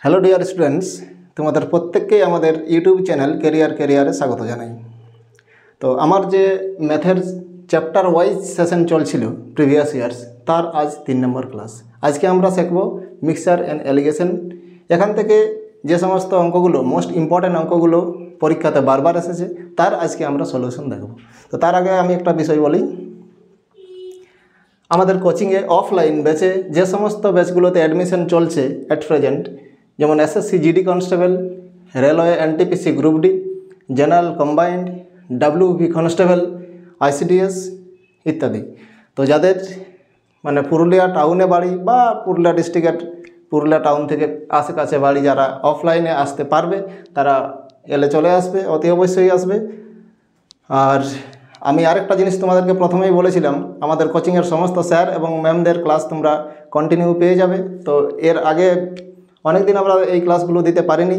Hello dear students, তোমাদের প্রত্যেককেই আমাদের ইউটিউব চ্যানেল ক্যারিয়ারে স্বাগত জানাই। তো আমার যে ম্যাথের চ্যাপ্টার ওয়াইজ সেশন চলছিল প্রিভিয়াস ইয়ার্স, তার আজ 3 নম্বর ক্লাস। আজকে আমরা শিখব মিক্সচার অ্যান্ড এলিগেশন। এখান থেকে যে সমস্ত অঙ্কগুলো মোস্ট ইম্পর্ট্যান্ট অঙ্কগুলো পরীক্ষাতে বারবার এসেছে, তার আজকে আমরা সলিউশন দেখব। তো তার আগে আমি একটা বিষয় বলি, আমাদের কোচিংয়ে অফলাইন ব্যাচে যে সমস্ত ব্যাচগুলোতে অ্যাডমিশন চলছে অ্যাট প্রেজেন্ট, যেমন SSC GD constable, railway NTPC group D, general combined, WP constable, ICDS ইত্যাদি। তো যাদের মানে পুরুলিয়া টাউনে বাড়ি বা পুরুলিয়া ডিস্ট্রিক্টের পুরুলিয়া টাউন থেকে আশেপাশে বাড়ি, যারা অফলাইনে আসতে পারবে তারা এলে চলে আসবে, অতি অবশ্যই আসবে। আর আমি আরেকটা জিনিস তোমাদেরকে প্রথমেই বলেছিলাম, আমাদের কোচিংয়ের সমস্ত স্যার এবং ম্যামদের ক্লাস তোমরা কন্টিনিউ পেয়ে যাবে। তো এর আগে অনেক দিন আমরা এই ক্লাসগুলো দিতে পারিনি,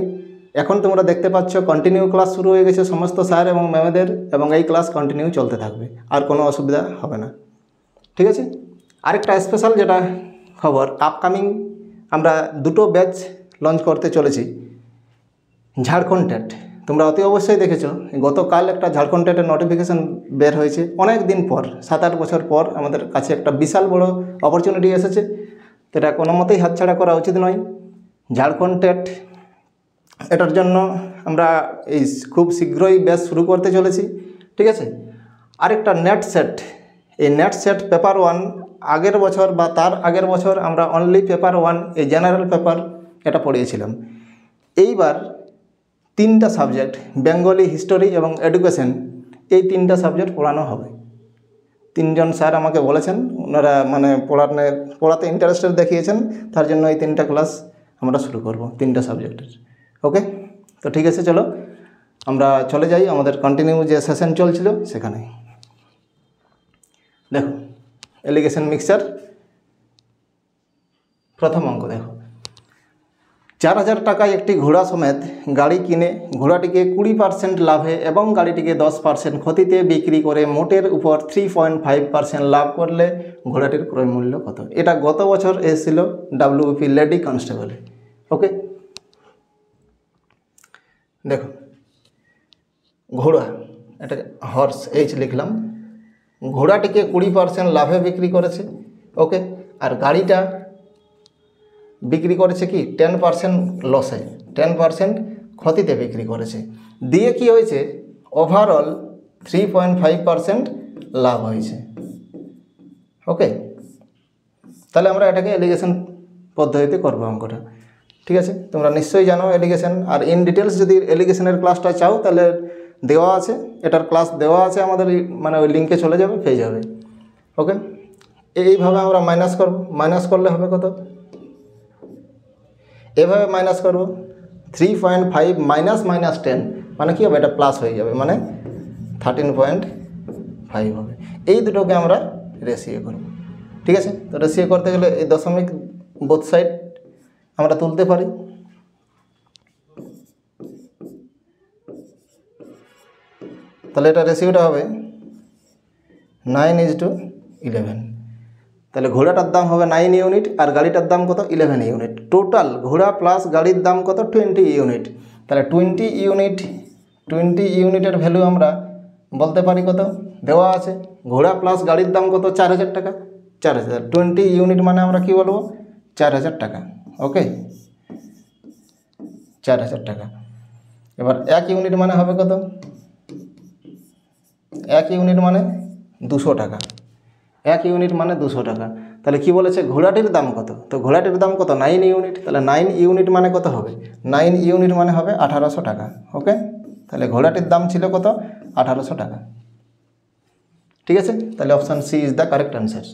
এখন তোমরা দেখতে পাচ্ছ কন্টিনিউ ক্লাস শুরু হয়ে গেছে সমস্ত স্যার এবং ম্যামদের, এবং এই ক্লাস কন্টিনিউ চলতে থাকবে, আর কোনো অসুবিধা হবে না। ঠিক আছে। আরেকটা স্পেশাল যেটা খবর, আপকামিং আমরা দুটো ব্যাচ লঞ্চ করতে চলেছি। ঝাড়খণ্ড টেট তোমরা অতি অবশ্যই দেখেছো, গতকাল একটা ঝাড়খণ্ড টেটের নোটিফিকেশান বের হয়েছে। অনেক দিন পর, 7-8 বছর পর আমাদের কাছে একটা বিশাল বড় অপরচুনিটি এসেছে, এটা কোনো মতেই হাতছাড়া করা উচিত নয়। ঝাড়খণ্ড টেট, এটার জন্য আমরা এই খুব শীঘ্রই ব্যাচ শুরু করতে চলেছি। ঠিক আছে। আরেকটা নেট সেট, এই নেট সেট পেপার 1 আগের বছর বা তার আগের বছর আমরা অনলি পেপার 1 এই জেনারেল পেপার এটা পড়িয়েছিলাম। এইবার 3টা সাবজেক্ট, বেঙ্গলি, হিস্টোরি এবং এডুকেশন, এই 3টা সাবজেক্ট পড়ানো হবে। 3জন স্যার আমাকে বলেছেন, ওনারা মানে পড়াতে ইন্টারেস্টেড দেখিয়েছেন, তার জন্য এই 3টা ক্লাস আমরা শুরু করব 3টা সাবজেক্টের। ওকে, তো ঠিক আছে, চলো আমরা চলে যাই আমাদের কন্টিনিউ যে সেশন চলছিল সেখানে। দেখো, এলিগেশন মিক্সচার প্রথম অঙ্ক দেখো। 4000 টাকায় একটি ঘোড়া সমেত গাড়ি কিনে ঘোড়াটিকে 20% লাভে এবং গাড়িটিকে 10% ক্ষতিতে বিক্রি করে মোটের উপর 3.5% লাভ করলে ঘোড়াটির ক্রয় মূল্য কত? এটা গত বছর এসেছিল ডাব্লিউপি লেডি কনস্টেবলে। ওকে, দেখো ঘোড়া, এটা হর্স এইচ লিখলাম, ঘোড়াটিকে 20% লাভে বিক্রি করেছে। ওকে, আর গাড়িটা বিক্রি করেছে কি 10% লসে, 10% ক্ষতিতে বিক্রি করেছে। দিয়ে কি হয়েছে, ওভারঅল 3.5% লাভ হয়েছে। ওকে, তাহলে আমরা এটাকে এলিগেশন পদ্ধতিতে করবো অঙ্কটা। ঠিক আছে, তোমরা নিশ্চয়ই জানো এলিগেশন। আর ইন ডিটেলস যদি এলিগেশনের ক্লাসটা চাও তাহলে দেওয়া আছে, এটার ক্লাস দেওয়া আছে আমাদের মানে ওই লিঙ্কে চলে যাবে, পেয়ে যাবে। ওকে, এইভাবে আমরা মাইনাস করব, মাইনাস করলে হবে কত, এভাবে মাইনাস করব 3.5 মাইনাস -10 মানে কি হবে, এটা প্লাস হয়ে যাবে, মানে 13.5 হবে। এই দুটোকে আমরা রেশিও করব। ঠিক আছে, তো রেশিও করতে গেলে এই দশমিক বোথ সাইড আমরা তুলতে পারি। তাহলে এটা রেশিওটা হবে 9:11। তাহলে ঘোড়াটার দাম হবে 9 ইউনিট আর গাড়িটার দাম কত, 11 ইউনিট। টোটাল ঘোড়া প্লাস গাড়ির দাম কত, 20 ইউনিট। তাহলে 20 ইউনিটের ভ্যালু আমরা বলতে পারি কত, দেওয়া আছে। ঘোড়া প্লাস গাড়ির দাম কত, 4000 টাকা। 4000, 20 ইউনিট মানে আমরা কি বলবো, 4000 টাকা। ওকে, 4000 টাকা। এবার 1 ইউনিট মানে হবে কত, 1 ইউনিট মানে 200 টাকা। 1 ইউনিট মানে 200 টাকা। তাহলে কি বলেছে, ঘোড়াটির দাম কত, তো ঘোড়াটির দাম কত, 9 ইউনিট। তাহলে 9 ইউনিট মানে কত হবে, 9 ইউনিট মানে হবে 1800 টাকা। ওকে, তাহলে ঘোড়াটির দাম ছিল কত, 1800 টাকা। ঠিক আছে, তাহলে option C is the correct answer.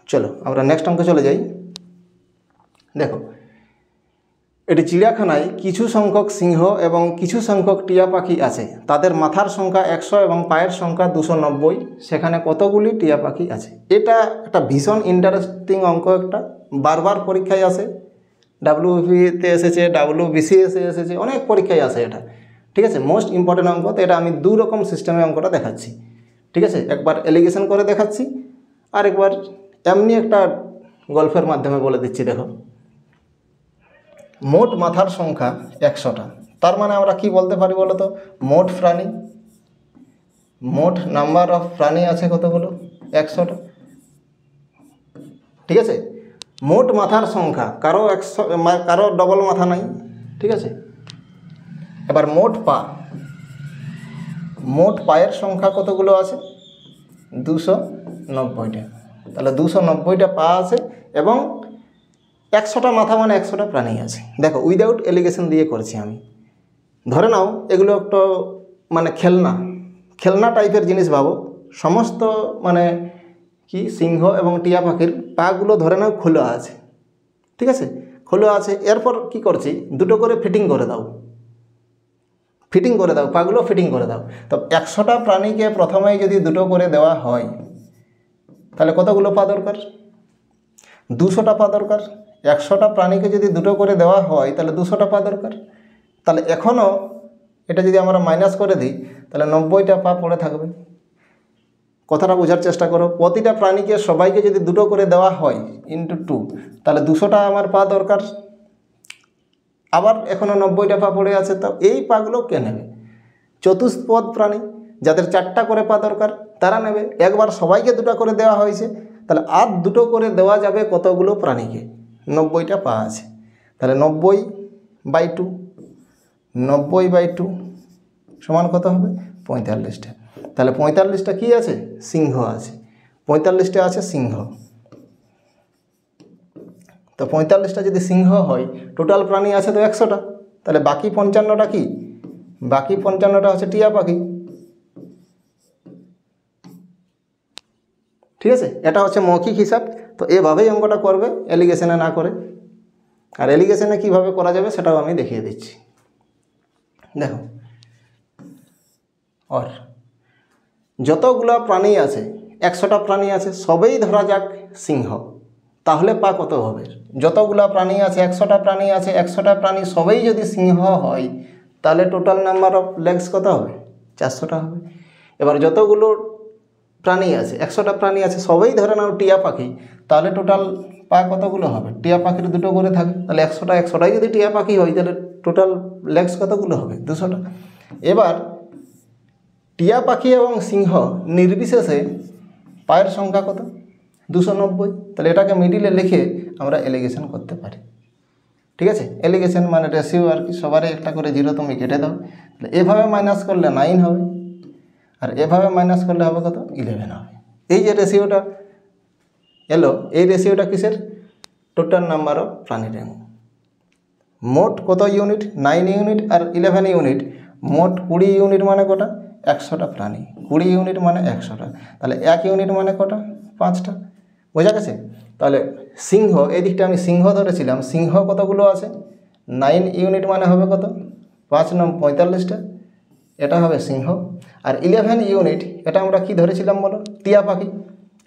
চলো আমরা নেক্সট অঙ্কে চলে যাই। দেখো, এটি চিড়িয়াখানায় কিছু সংখ্যক সিংহ এবং কিছু সংখ্যক টিয়া পাখি আছে, তাদের মাথার সংখ্যা 100 এবং পায়ের সংখ্যা 290, সেখানে কতগুলি টিয়া পাখি আছে? এটা একটা ভীষণ ইন্টারেস্টিং অঙ্ক, একটা বারবার পরীক্ষায় আসে, ডাব্লিউপিতে এসেছে, ডাব্লিউবিসিএসে এসেছে, অনেক পরীক্ষায় আসে এটা। ঠিক আছে, মোস্ট ইম্পর্টেন্ট অঙ্ক। তো এটা আমি 2 রকম সিস্টেমে অঙ্কটা দেখাচ্ছি। ঠিক আছে, একবার এলিগেশন করে দেখাচ্ছি, আর একবার এমনি একটা গল্পের মাধ্যমে বলে দিচ্ছি। দেখো, মোট মাথার সংখ্যা 100টা। তার মানে আমরা কি বলতে পারি বলো তো, মোট প্রাণী, মোট নাম্বার অফ প্রাণী আছে কতগুলো, 100টা। ঠিক আছে, মোট মাথার সংখ্যা, কারো 100, কারো ডবল মাথা নাই। ঠিক আছে, এবার মোট পা, মোট পায়ের সংখ্যা কতগুলো আছে, 290টা। তাহলে 290টা পা আছে এবং 100টা মাথা, মানে 100টা প্রাণী আছে। দেখো উইদাউট এলিগেশন দিয়ে করছি আমি। ধরে নাও এগুলো একটা মানে খেলনা টাইপের জিনিস ভাবো। সমস্ত মানে কি সিংহ এবং টিয়া পাখির পাগুলো ধরে নাও খোলা আছে। ঠিক আছে, খোলা আছে। এরপর কি করছি, দুটো করে ফিটিং করে দাও, পাগুলো ফিটিং করে দাও। তো 100টা প্রাণীকে প্রথমেই যদি দুটো করে দেওয়া হয় তাহলে কতগুলো পা দরকার, 200টা পা দরকার। 100টা প্রাণীকে যদি দুটো করে দেওয়া হয় তাহলে 200টা পা দরকার। তাহলে এখনও এটা যদি আমরা মাইনাস করে দিই তাহলে 90টা পা পড়ে থাকবে। কথাটা বোঝার চেষ্টা করো, প্রতিটা প্রাণীকে সবাইকে যদি দুটো করে দেওয়া হয় ইন্টু 2, তাহলে 200টা আমার পা দরকার। আবার এখনও 90টা পা পড়ে আছে। তো এই পাগুলো কে নেবে, চতুষ্পদ প্রাণী যাদের 4টা করে পা দরকার তারা নেবে। একবার সবাইকে দুটো করে দেওয়া হয়েছে, তাহলে আর দুটো করে দেওয়া যাবে কতগুলো প্রাণীকে, 90টা পা আছে। তাহলে 90/2, 90/2 সমান কত হবে, 45টা। তাহলে 45টা কি আছে, সিংহ আছে। 45টা আছে সিংহ। তো 45টা যদি সিংহ হয়, টোটাল প্রাণী আছে তো 100টা। তাহলে বাকি 55টা কি, বাকি 55টা হচ্ছে টিয়া পাখি। ঠিক আছে, এটা হচ্ছে মৌখিক হিসাব। তো এভাবেই অঙ্কটা করবে, এলিগেশনে না করে। আর এলিগেশনে কীভাবে করা যাবে সেটাও আমি দেখিয়ে দিচ্ছি। দেখো, আর যতগুলো প্রাণী আছে, 100টা প্রাণী আছে, সবেই ধরা যাক সিংহ, তাহলে পা কত হবে। যতগুলো প্রাণী আছে, 100টা প্রাণী আছে, 100টা প্রাণী সবাই যদি সিংহ হয় তাহলে টোটাল নাম্বার অফ লেগস কত হবে, 400টা হবে। এবার যতগুলো প্রাণী আছে, 100টা প্রাণী আছে, সবাই ধরে নাও টিয়া পাখি, তাহলে টোটাল পা কতগুলো হবে, টিয়া পাখির দুটো করে থাকে, তাহলে 100টাই যদি টিয়া পাখি হয় তাহলে টোটাল লেগস কতগুলো হবে, 200টা। এবার টিয়া পাখি এবং সিংহ নির্বিশেষে পায়ের সংখ্যা কত, 290। তাহলে এটাকে মিডিলে লিখে আমরা এলিগেশন করতে পারি। ঠিক আছে, এলিগেশন মানে রেশিও আর কি, সবারই একটা করে 0 তুমি কেটে দাও। তাহলে এভাবে মাইনাস করলে 9 হবে, আর এভাবে মাইনাস করলে হবে কত, 11 হবে। এই যে রেশিওটা এলো, এই রেশিওটা কিসের, টোটাল নাম্বার অফ প্রাণীর। মোট কত ইউনিট, 9 ইউনিট আর 11 ইউনিট, মোট 20 ইউনিট মানে কটা, 100টা প্রাণী। 20 ইউনিট মানে 100টা। তাহলে 1 ইউনিট মানে কটা, 5টা। বোঝা গেছে। তাহলে সিংহ, এই দিকটা আমি সিংহ ধরেছিলাম, সিংহ কতগুলো আছে, 9 ইউনিট মানে হবে কত, 5 9 45টা, এটা হবে সিংহ। আর 11 ইউনিট, এটা আমরা কি ধরেছিলাম বলো, টিয়া পাখি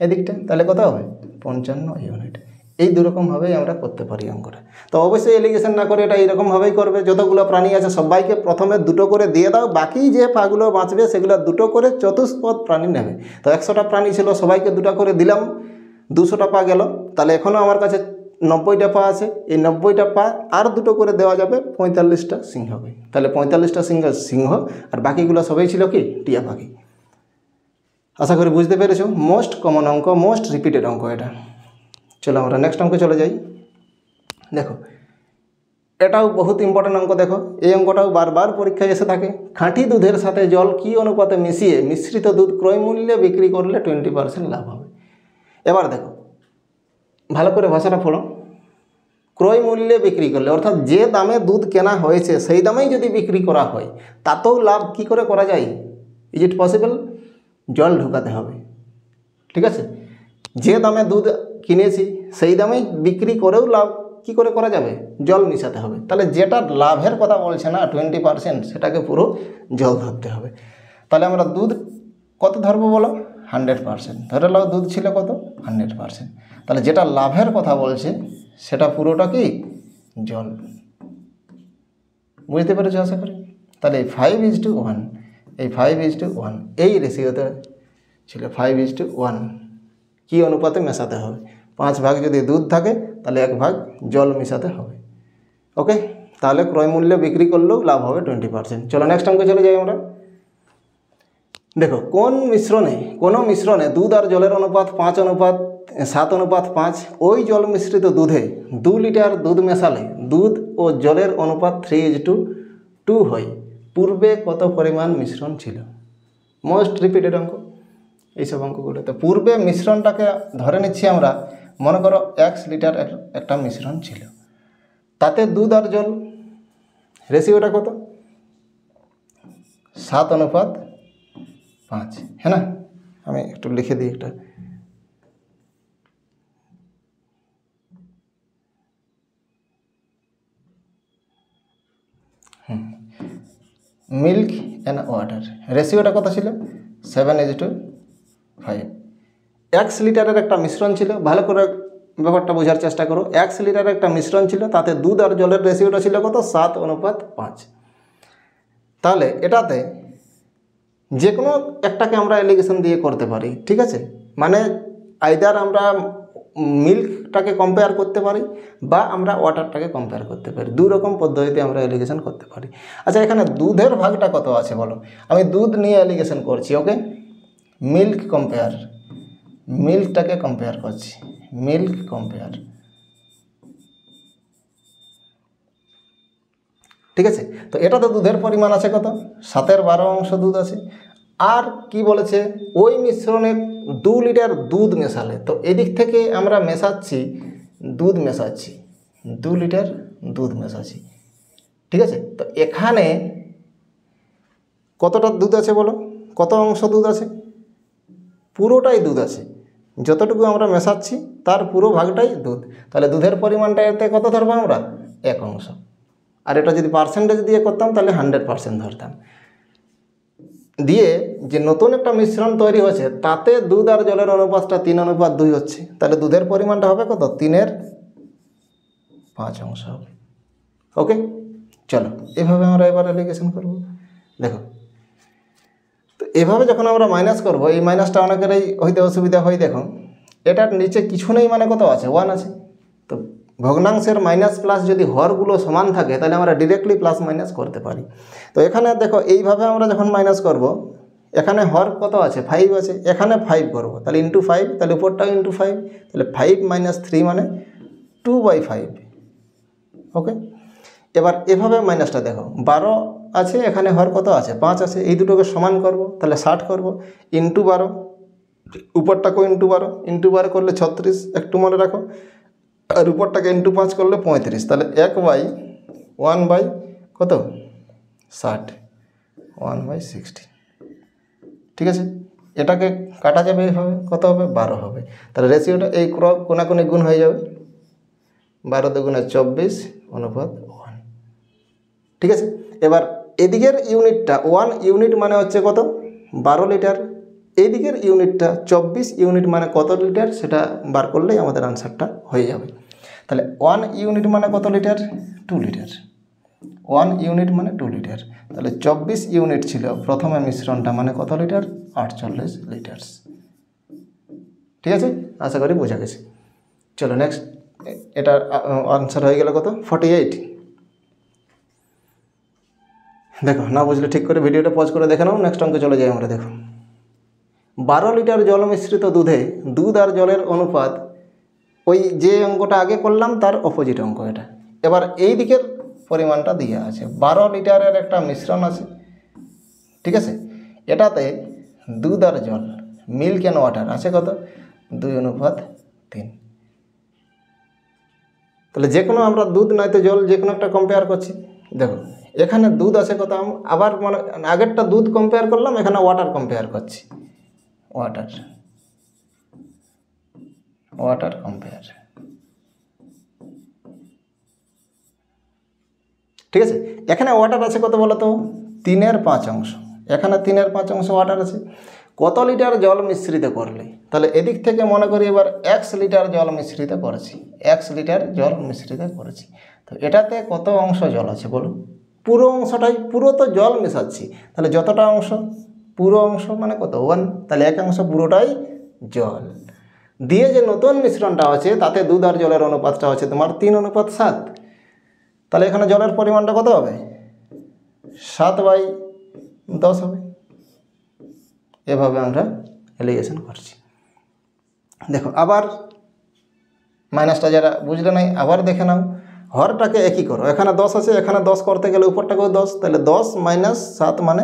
এদিকটা, তাহলে কত হবে, 55 ইউনিট। এই দুরকমভাবেই আমরা করতে পারি অঙ্কটা। তো অবশ্যই এলিগেশন না করে এটা এইরকমভাবেই করবে, যতগুলো প্রাণী আছে সবাইকে প্রথমে দুটো করে দিয়ে দাও, বাকি যে পাগুলো বাঁচবে সেগুলো দুটো করে চতুষ্পদ প্রাণী নেবে। তো 100টা প্রাণী ছিল, সবাইকে দুটো করে দিলাম, 200টা পা গেল। তাহলে এখনও আমার কাছে 90টা পা আছে, এই 90টা পা আর দুটো করে দেওয়া যাবে 45টা সিংহকে। তাহলে 45টা সিংহ আর বাকিগুলো সবাই ছিল কি, টিয়া পাখি। আশা করি বুঝতে পেরেছো। মোস্ট কমন অঙ্ক, মোস্ট রিপিটেড অঙ্ক এটা। চলো আমরা নেক্সট অঙ্কে চলে যাই। দেখো, এটাও বহুত ইম্পর্টেন্ট অঙ্ক। দেখো, এই অঙ্কটাও বারবার পরীক্ষায় এসে থাকে। খাঁটি দুধের সাথে জল কী অনুপাতে মিশিয়ে মিশ্রিত দুধ ক্রয় মূল্যে বিক্রি করলে 20% লাভ হবে। এবার দেখো, ভালো করে ভাষাটা পড়ো। ক্রয় মূল্যে বিক্রি করলে, অর্থাৎ যে দামে দুধ কেনা হয়েছে সেই দামেই যদি বিক্রি করা হয়, তাতেও লাভ কী করে করা যায়, ইজ ইট পসিবল, জল ঢোকাতে হবে। ঠিক আছে, যে দামে দুধ কিনেছি সেই দামেই বিক্রি করেও লাভ কী করে করা যাবে, জল মিশাতে হবে। তাহলে যেটা লাভের কথা বলছে না 20%, সেটাকে পুরো জল ধরতে হবে। তাহলে আমরা দুধ কত ধরবো বলো, 100%। ধরে নাও দুধ ছিল কত, 100%। তাহলে যেটা লাভের কথা বলছে সেটা পুরোটা কি, জল। বুঝতে পেরেছো আশা করি। তাহলে এই 5:1, এই 5:1 এই রেশিওতে ছিল 5:1। কী অনুপাতে মেশাতে হবে, 5 ভাগ যদি দুধ থাকে তাহলে 1 ভাগ জল মেশাতে হবে। ওকে, তাহলে ক্রয় মূল্যে বিক্রি করলেও লাভ হবে 20%। চলো নেক্সট অঙ্কে চলে যাই আমরা। দেখো কোনো মিশ্রণে দুধ আর জলের অনুপাত 5:7:5, ওই জল মিশ্রিত দুধে 2 লিটার দুধ মেশালে দুধ ও জলের অনুপাত 3:2 হয়, পূর্বে কত পরিমাণ মিশ্রণ ছিল? মোস্ট রিপিটেড অঙ্ক এইসব অঙ্কগুলো। তো পূর্বে মিশ্রণটাকে ধরে নিচ্ছি আমরা, মনে করো 1 লিটার একটা মিশ্রণ ছিল, তাতে দুধ আর জল রেশিওটা কত? 7:5, হ্যাঁ না? আমি একটু লিখে দিই একটা। মিল্ক অ্যান্ড ওয়াটার রেশিওটা কত ছিল? 7:5। 1 লিটারের একটা মিশ্রণ ছিল, ভালো করে ব্যাপারটা বোঝার চেষ্টা করো। 1 লিটারের একটা মিশ্রণ ছিল, তাতে দুধ আর জলের রেশিওটা ছিল কত? 7:5। তাহলে এটাতে যে কোনো একটাকে আমরা এলিগেশন দিয়ে করতে পারি, ঠিক আছে? মানে আইদার আমরা মিল্কটাকে কম্পেয়ার করতে পারি বা আমরা ওয়াটারটাকে কম্পেয়ার করতে পারি, দুই রকম পদ্ধতিতে আমরা এলিগেশন করতে পারি। আচ্ছা, এখানে দুধের ভাগটা কত আছে বলো? আমি দুধ নিয়ে এলিগেশন করছি, ওকে? মিল্ক কম্পেয়ার, মিল্কটাকে কম্পেয়ার করছি, মিল্ক কম্পেয়ার, ঠিক আছে? তো এটা তো দুধের পরিমাণ আছে কত? 7/12 দুধ আছে। আর কি বলেছে? ওই মিশ্রণে 2 লিটার দুধ মেশালে, তো এদিক থেকে আমরা মেশাচ্ছি, দুধ মেশাচ্ছি, 2 লিটার দুধ মেশাচ্ছি, ঠিক আছে? তো এখানে কতটা দুধ আছে বলো? কত অংশ দুধ আছে? পুরোটাই দুধ আছে, যতটুকু আমরা মেশাচ্ছি তার পুরো ভাগটাই দুধ। তাহলে দুধের পরিমাণটা এতে কত ধরবো আমরা? 1 অংশ। আর এটা যদি পার্সেন্টেজ দিয়ে করতাম তাহলে 100% ধরতাম। দিয়ে যে নতুন একটা মিশ্রণ তৈরি হয়েছে, তাতে দুধ আর জলের অনুপাতটা 3:2 হচ্ছে, তাহলে দুধের পরিমাণটা হবে কত? 3/5 অংশ হবে। ওকে, চলো এভাবে আমরা এবার এলিগেশন করব। দেখো, তো এভাবে যখন আমরা মাইনাস করব, এই মাইনাসটা অনেকেরই হইতে অসুবিধা হয়। দেখো, এটার নিচে কিছু নেই, মানে কত আছে? 1 আছে। তো ভগ্নাংশের মাইনাস প্লাস যদি হরগুলো সমান থাকে, তাহলে আমরা ডিরেক্টলি প্লাস মাইনাস করতে পারি। তো এখানে দেখো, এইভাবে আমরা যখন মাইনাস করব, এখানে হর কত আছে? 5 আছে, এখানে 5 করব, তাহলে ইন্টু 5, তাহলে উপরটাও ইন্টু 5, তাহলে 5 - 3 মানে 2/5। ওকে, এবার এভাবে মাইনাসটা দেখো, 12 আছে, এখানে হর কত আছে? 5 আছে, এই দুটোকে সমান করব, তাহলে 60 করব, ইন্টু 12, উপরটাকেও ইন্টু 12, ইন্টু 12 করলে 36, একটু মনে রাখো, আর উপরটাকে ইন্টু 5 করলে 35, তাহলে 1/1 কত? 60, 1/60, ঠিক আছে? এটাকে কাটা যাবে এইভাবে, কত হবে? 12 হবে। তাহলে রেশিওটা এই কোনাকুনি গুণ হয়ে যাবে, 12 × 2 = 24/1, ঠিক আছে? এবার এদিকের ইউনিটটা 1 ইউনিট মানে হচ্ছে কত? 12 লিটার। এইদিকের ইউনিটটা 24 ইউনিট মানে কত লিটার, সেটা বার করলেই আমাদের আনসারটা হয়ে যাবে। তাহলে 1 ইউনিট মানে কত লিটার? 2 লিটার। 1 ইউনিট মানে 2 লিটার। তাহলে 24 ইউনিট ছিল প্রথমে মিশ্রণটা, মানে কত লিটার? 48 লিটার। ঠিক আছে, আশা করি বোঝা গেছে। চলো নেক্সট, এটার আনসার হয়ে গেল কত? 48। দেখো, না বুঝলে ঠিক করে ভিডিওটা পজ করে দেখে নাও। নেক্সট অঙ্কে চলে যাই আমরা। দেখো, 12 লিটার জল মিশ্রিত দুধে দুধ আর জলের অনুপাত, ওই যে অঙ্কটা আগে করলাম তার অপোজিট অঙ্ক এটা। এবার এই দিকের পরিমাণটা দিয়ে আছে, 12 লিটারের একটা মিশ্রণ আছে, ঠিক আছে? এটাতে দুধ আর জল, মিল্ক অ্যান্ড ওয়াটার আছে কত? 2:3। তাহলে যে কোনো আমরা দুধ নয়তো জল যে কোনো একটা কম্পেয়ার করছি। দেখো, এখানে দুধ আছে কত? আবার মানে আগেরটা দুধ কম্পেয়ার করলাম, এখানে ওয়াটার কম্পেয়ার করছি, ওয়াটার কম্পেয়ার, ঠিক আছে? এখানে ওয়াটার আছে কত বলো তো? 3/5 অংশ। এখানে 3/5 অংশ ওয়াটার আছে। কত লিটার জল মিশ্রিত করলে? তাহলে এদিক থেকে মনে করি এবার 1 লিটার জল মিশ্রিত করেছি, 1 লিটার জল মিশ্রিত করেছি। তো এটাতে কত অংশ জল আছে বলো? পুরো অংশটাই, পুরো তো জল মেশাচ্ছি, তাহলে যতটা অংশ, পুরো অংশ মানে কত? 1, তাহলে 1 অংশ পুরোটাই জল। দিয়ে যে নতুন মিশ্রণটা আছে, তাতে দুধ আর জলের অনুপাতটা হচ্ছে তোমার 3:7। তাহলে এখানে জলের পরিমাণটা কত হবে? 7/10 হবে। এভাবে আমরা এলিগেশন করছি। দেখো আবার মাইনাসটা যারা বুঝলে নাই আবার দেখে নাও, হরটাকে একই করো। এখানে 10 আছে, এখানে 10 করতে গেলে উপরটাকেও 10, তাহলে 10 - 7 মানে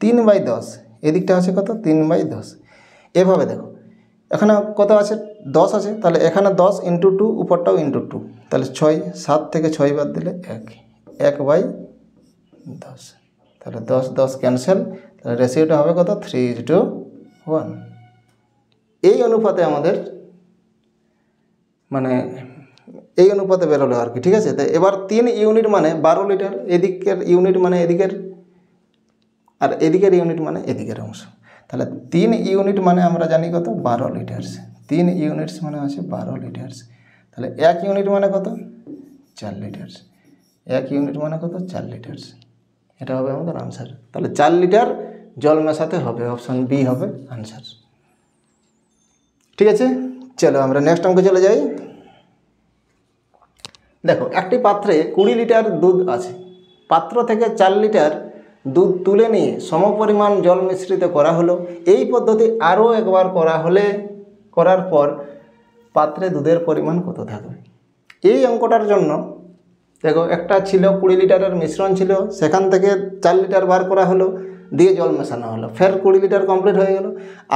3/10। এদিকটা আছে কত? 3/10। এভাবে দেখো এখানে কত আছে? 10 আছে, তাহলে এখানে 10 × 2, উপরটাও × 2, তাহলে 6। 7 থেকে 6 বাদ দিলে 1/10। তাহলে 10 10 ক্যান্সেল, তাহলে রেশিওটা হবে কত? 3:1। এই অনুপাতে আমাদের মানে এই অনুপাতে বেরোলো আর কি, ঠিক আছে। তাই এবার 3 ইউনিট মানে 12 লিটার, এদিকের ইউনিট মানে এদিকের, আর এদিকের ইউনিট মানে এদিকের অংশ। তাহলে 3 ইউনিট মানে আমরা জানি কত? 12 লিটার্স। 3 ইউনিটস মানে আছে 12 লিটার্স। তাহলে 1 ইউনিট মানে কত? 4 লিটার্স। 1 ইউনিট মানে কত? 4 লিটার্স। এটা হবে আমাদের আনসার। তাহলে 4 লিটার জল মেশাতে হবে, অপশন বি হবে আনসার। ঠিক আছে, চলো আমরা নেক্সট অঙ্কে চলে যাই। দেখো একটি পাত্রে 20 লিটার দুধ আছে। পাত্র থেকে 4 লিটার দুধ তুলে নিয়ে সমপরিমাণ জল মিশ্রিত করা হলো। এই পদ্ধতি আরও একবার করার পর পাত্রে দুধের পরিমাণ কত থাকবে? এই অঙ্কটার জন্য দেখো একটা ছিল 20 লিটারের মিশ্রণ ছিল, সেখান থেকে 4 লিটার বার করা হলো, দিয়ে জল মেশানো হলো, ফের 20 লিটার কমপ্লিট হয়ে গেল,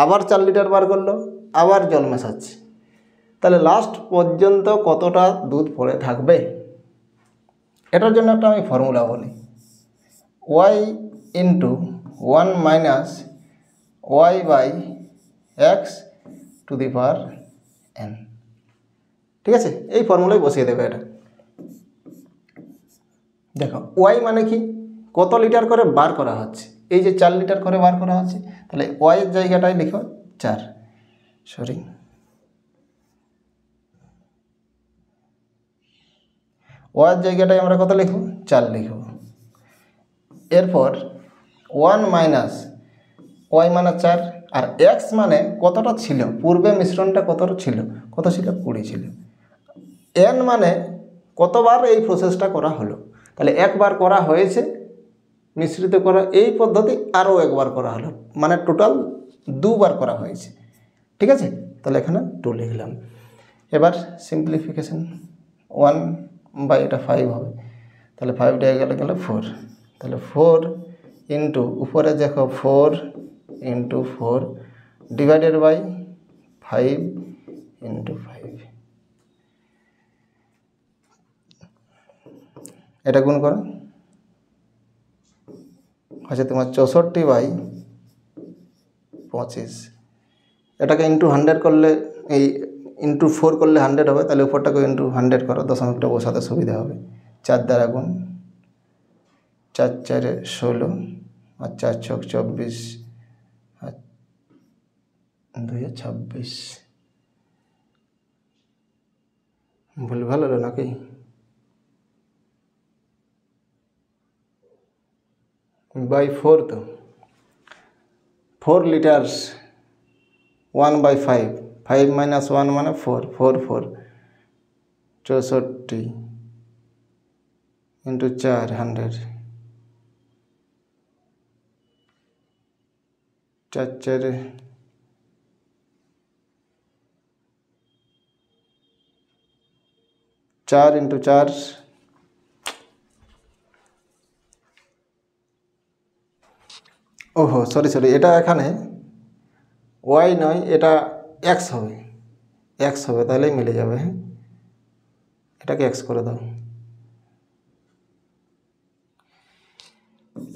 আবার 4 লিটার বার করলো, আবার জল মেশাচ্ছে। তাহলে লাস্ট পর্যন্ত কতটা দুধ পড়ে থাকবে? এটার জন্য একটা আমি ফর্মুলা বলি, y × 1 - y/x⁴n। ঠিক আছে, এই ফর্মুলায় বসিয়ে দেবে এটা। দেখো y মানে কি? কত লিটার করে বার করা হচ্ছে? এই যে 4 লিটার করে বার করা হচ্ছে, তাহলে y এর জায়গাটায় লিখো 4, y এর জায়গাটায় আমরা কত লিখব? 4 লিখব। এরপর 1 - y মানে 4, আর x মানে কতটা ছিল? পূর্বে মিশ্রণটা কতটা ছিল? কত ছিল? 20 ছিল। n মানে কতবার এই প্রসেসটা করা হলো? তাহলে একবার করা হয়েছে মিশ্রিত করা, এই পদ্ধতি আরও একবার করা হলো, মানে টোটাল 2 বার করা হয়েছে। ঠিক আছে, তাহলে এখানে 2 লিখলাম। এবার সিম্পলিফিকেশন, 1/5 হবে, তাহলে 5 দিয়ে গেলে 4, তাহলে 4 ইন্টু উপরে দেখো 4 × 4 ডিভাইডেড বাই 5 × 5। এটা গুণ করো, আচ্ছা তোমার 64/25। এটাকে × 100 করলে, এই × 4 করলে 100 হবে, তাহলে উপরটাকে × 100 করো, দশমিকটা বসাতে সুবিধা হবে। 4 দ্বারা গুণ, 4 × 4 = 16, আর 4 × 6 = 24, আর 2 × 26। ভুল ভালো হলো নাকি? বাই 4, তো 4 লিটার্স 1/5, 5 - 1 মানে 4, 4 4 64 × 4 100, 4 × 4 4 × 4, ওহো সরি, এটা এখানে y নয়, এটা x হবে, তাহলেই মিলে যাবে। হ্যাঁ, এটাকে x করে দাও,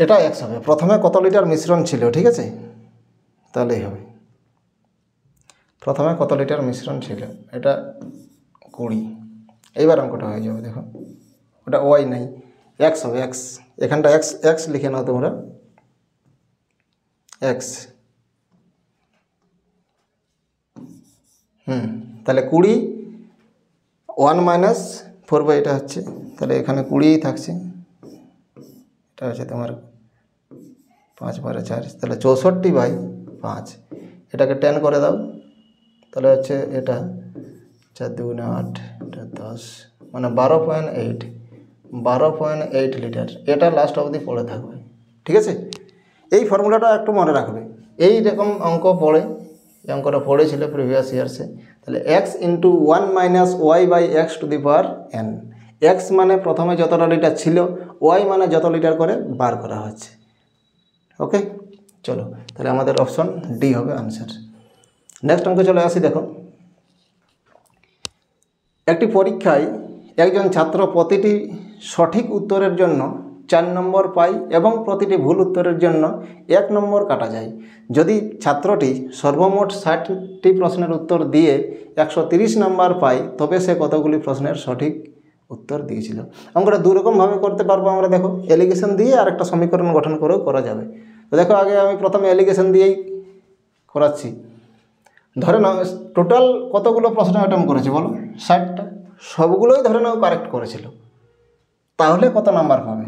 এটা x হবে। প্রথমে কত লিটার মিশ্রণ ছিল? ঠিক আছে, তাহলেই হবে। প্রথমে কত লিটার মিশ্রণ ছিল? এটা 20। এইবার অঙ্কটা হয়ে যাবে। দেখো ওটা y নাই, x হবে, x। এখানটা x লিখে নাও তোমরা, x। তাহলে 20, 1 - 4 বাই এটা হচ্ছে, তাহলে এখানে 20ই থাকছে। এটা হচ্ছে তোমার 5 × 4, তাহলে 64/5। এটাকে 10 করে দাও, তাহলে হচ্ছে এটা 4 × 2 = 8, এটা 10, মানে 12.8 12.8 লিটার। এটা লাস্ট অবধি পড়ে থাকবে, ঠিক আছে। এই ফর্মুলাটা একটু মনে রাখবে। এই রকম অঙ্ক পড়ে, এই অঙ্কটা পড়েছিল প্রিভিয়াস ইয়ার্সে। তাহলে x into 1 minus y by x to the power n। X মানে প্রথমে যতটা লিটার ছিল, ওয়াই মানে যত লিটার করে বার করা হচ্ছে। ওকে, চলো তাহলে আমাদের অপশন ডি হবে আনসার। নেক্সট অঙ্কে চলে আসি। দেখো, একটি পরীক্ষায় একজন ছাত্র প্রতিটি সঠিক উত্তরের জন্য 4 নম্বর পায় এবং প্রতিটি ভুল উত্তরের জন্য 1 নম্বর কাটা যায়। যদি ছাত্রটি সর্বমোট 60টি প্রশ্নের উত্তর দিয়ে 130 নম্বর পায়, তবে সে কতগুলি প্রশ্নের সঠিক উত্তর দিয়েছিল। অঙ্কটা দুরকমভাবে করতে পারবো আমরা। দেখো, এলিগেশন দিয়ে আর একটা সমীকরণ গঠন করেও করা যাবে। তো দেখো, আগে আমি প্রথমে এলিগেশন দিয়েই করাচ্ছি। ধরে নাও টোটাল কতগুলো প্রশ্ন অ্যাটেম্প করেছে বলো? 60টা। সবগুলোই ধরে নাও কারেক্ট করেছিল, তাহলে কত নাম্বার পাবে?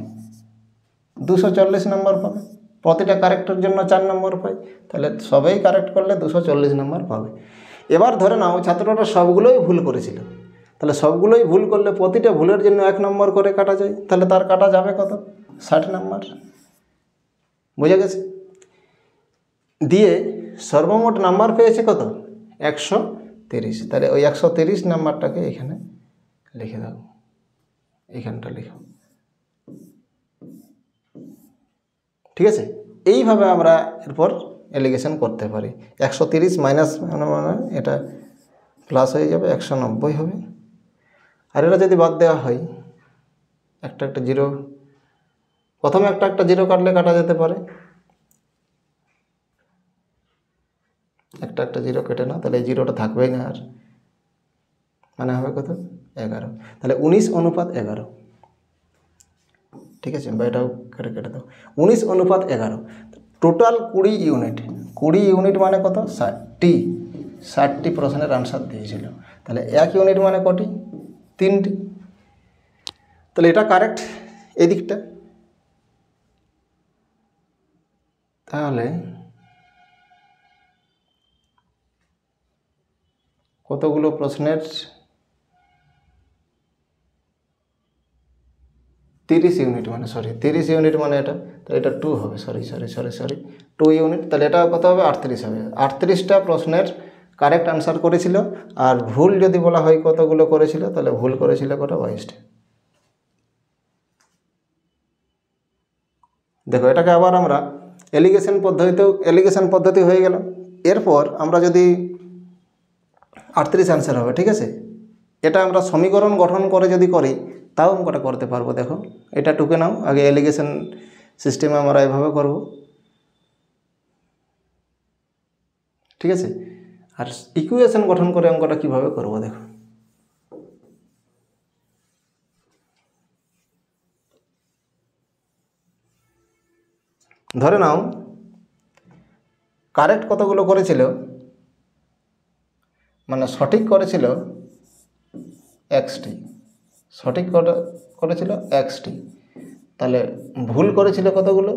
240 নম্বর পাবে। প্রতিটা কারেক্টের জন্য 4 নম্বর পায়, তাহলে সবাই কারেক্ট করলে 240 নম্বর পাবে। এবার ধরে নাও ছাত্রটা সবগুলোই ভুল করেছিল, তাহলে সবগুলোই ভুল করলে প্রতিটা ভুলের জন্য 1 নম্বর করে কাটা যায়, তাহলে তার কাটা যাবে কত? 60 নম্বর। বুঝে গেছে? দিয়ে সর্বমোট নাম্বার পেয়েছে কত? 130। তাহলে ওই 130 নাম্বারটাকে এখানে লিখে দাও, এখানটা লিখো, ঠিক আছে। এইভাবে আমরা এরপর এলিগেশন করতে পারি। 130 মাইনাস মানে এটা প্লাস হয়ে যাবে, 190 হবে। আর এটা যদি বাদ দেওয়া হয়, একটা একটা জিরো, প্রথমে একটা একটা জিরো কাটলে কাটা যেতে পারে, একটা একটা জিরো কেটে না, তাহলে এই জিরোটা থাকবেই না, আর মানে হবে কত? 11। তাহলে 19:11, ঠিক আছে। বা এটাও কেটে কেটে দাও, 19:11। Total 20 unit. 20 ইউনিট মানে কত? 60টি প্রশ্নের আনসার দিয়েছিল। তাহলে 1 ইউনিট মানে কটি? 3টি। তাহলে এটা কারেক্ট এই দিকটা। তাহলে কতগুলো প্রশ্নের 30 ইউনিট মানে 30 ইউনিট মানে এটা, তাহলে এটা 2 হবে। Sorry 2 unit. তাহলে এটা কত হবে? 38 হবে। 38টা প্রশ্নের কারেক্ট আনসার করেছিল। আর ভুল যদি বলা হয় কতগুলো করেছিল, তাহলে ভুল করেছিল কটা? 22টা। দেখো, এটাকে আবার আমরা এলিগেশন পদ্ধতি হয়ে গেল। এরপর আমরা যদি 38 আনসার হবে, ঠিক আছে, এটা আমরা সমীকরণ গঠন করে যদি করি, তাও অঙ্কটা করতে পারবো। দেখো, এটা টুকে নাও, আগে এলিগেশন সিস্টেমে আমরা এভাবে করব, ঠিক আছে। আর ইকুয়েশন গঠন করে অঙ্কটা কিভাবে করব দেখো। ধরে নাও কারেক্ট কতগুলো করেছিল, মানে সঠিক করেছিল 1টি, সঠিক করেছিল 1টি। তাহলে ভুল করেছিল কতগুলো?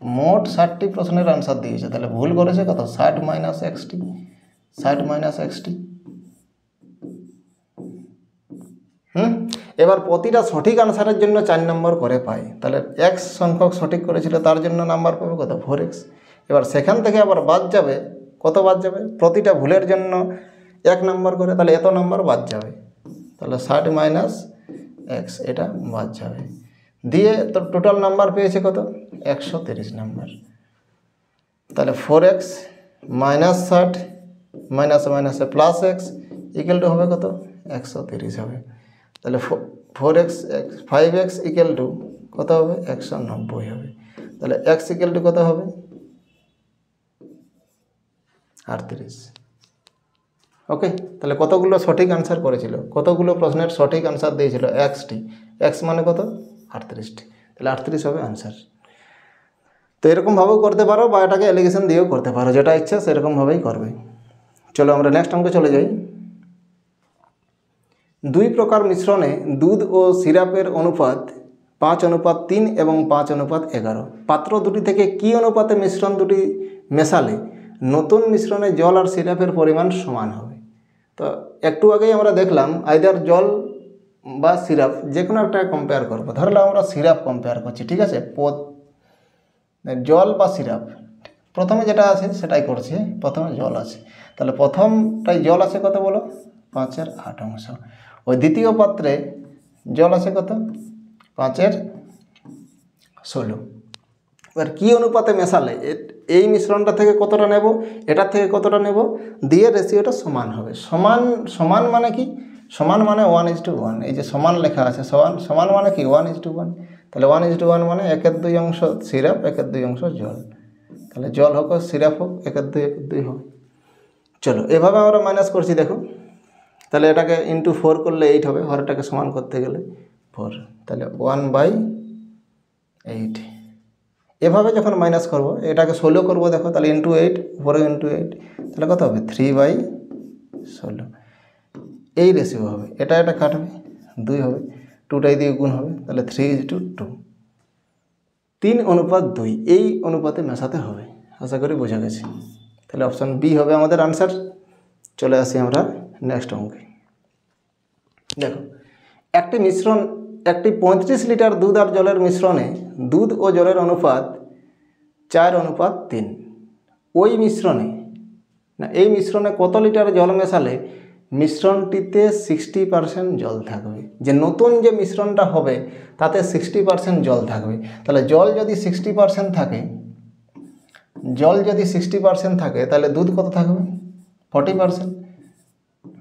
মোট 60টি প্রশ্নের আনসার দিয়েছে, তাহলে ভুল করেছে কত? 60 মাইনাস 1টি, 60 মাইনাস 1টি। এবার প্রতিটা সঠিক আনসারের জন্য 4 নম্বর করে পায়, তাহলে x সংখ্যক সঠিক করেছিল, তার জন্য নাম্বার পাবে কত? 4x। এবার সেখান থেকে আবার বাদ যাবে কত? বাদ যাবে প্রতিটা ভুলের জন্য 1 নম্বর করে, তাহলে এত নম্বর বাদ যাবে, তাহলে 60 মাইনাস x, এটা বাদ যাবে। দিয়ে তো টোটাল নাম্বার পেয়েছে কত? 130 নাম্বার। তাহলে 4x মাইনাস 60 মাইনাসে মাইনাসে প্লাস x ইকুয়াল টু হবে কত? 130 হবে। তাহলে 4x 5x ইকুয়াল টু কত হবে? 190 হবে। তাহলে x ইকুয়াল টু কত হবে? 38। ওকে, তাহলে কতগুলো সঠিক আনসার করেছিল, কতগুলো প্রশ্নের সঠিক আনসার দিয়েছিল? 1টি। x মানে কত? 38টি। তাহলে 38 হবে আনসার। তো এরকমভাবেও করতে পারো, বা এটাকে এলিগেশন দিয়েও করতে পারো, যেটা ইচ্ছা সেরকমভাবেই করবে। চলো আমরা নেক্সট অঙ্কে চলে যাই। 2 প্রকার মিশ্রণে দুধ ও সিরাপের অনুপাত 5:3 এবং 5:11। পাত্র দুটি থেকে কি অনুপাতে মিশ্রণ দুটি মেশালে নতুন মিশ্রণে জল আর সিরাপের পরিমাণ সমান হবে? তো একটু আগেই আমরা দেখলাম আইদার জল বা সিরাপ যে কোনো একটা কম্পেয়ার করবো। ধরলাম আমরা সিরাপ কম্পেয়ার করছি, ঠিক আছে, জল বা সিরাপ। প্রথমে যেটা আছে সেটাই করছি, প্রথমে জল আছে, তাহলে প্রথমটাই জল আছে কত বলো, 5/8। ওই দ্বিতীয় পাত্রে জল আছে কত, 5/16। এবার কী অনুপাতে মেশালে এই মিশ্রণটা থেকে কতটা নেব, এটার থেকে কতটা নেব, দিয়ে রেশিওটা সমান হবে। সমান সমান মানে কি, সমান মানে 1:1। এই যে সমান লেখা আছে, সমান মানে কি 1:1। তাহলে 1:1 মানে 1/2 অংশ সিরাপ, 1/2 অংশ জল। তাহলে জল হোক সিরাপ হোক 1/2 হোক। চলো এভাবে আমরা মাইনাস করছি, দেখো তাহলে এটাকে ইন্টু 4 করলে 8 হবে, হরটাকে সমান করতে গেলে 4, তাহলে 1/8। এভাবে যখন মাইনাস করব, এটাকে 16 করবো, দেখো তাহলে ইন্টু 8, উপরে ইন্টু 8, তাহলে কত হবে 3/16। এই রেশিও হবে, এটা কাটবে 2 হবে, 2টাই দিয়ে গুণ হবে, তাহলে 3:2, 3:2 এই অনুপাতে মেশাতে হবে। আশা করি বোঝা গেছে। তাহলে অপশান বি হবে আমাদের আনসার। চলে আসি আমরা নেক্সট অঙ্কে। দেখো একটি 35 লিটার দুধ আর জলের মিশ্রণে দুধ ও জলের অনুপাত 4:3। ওই মিশ্রণে এই মিশ্রণে কত লিটার জল মেশালে মিশ্রণটিতে 60% জল থাকবে। যে নতুন যে মিশ্রণটা হবে তাতে 60% জল থাকবে। তাহলে জল যদি 60% থাকে, তাহলে দুধ কত থাকবে, 40%।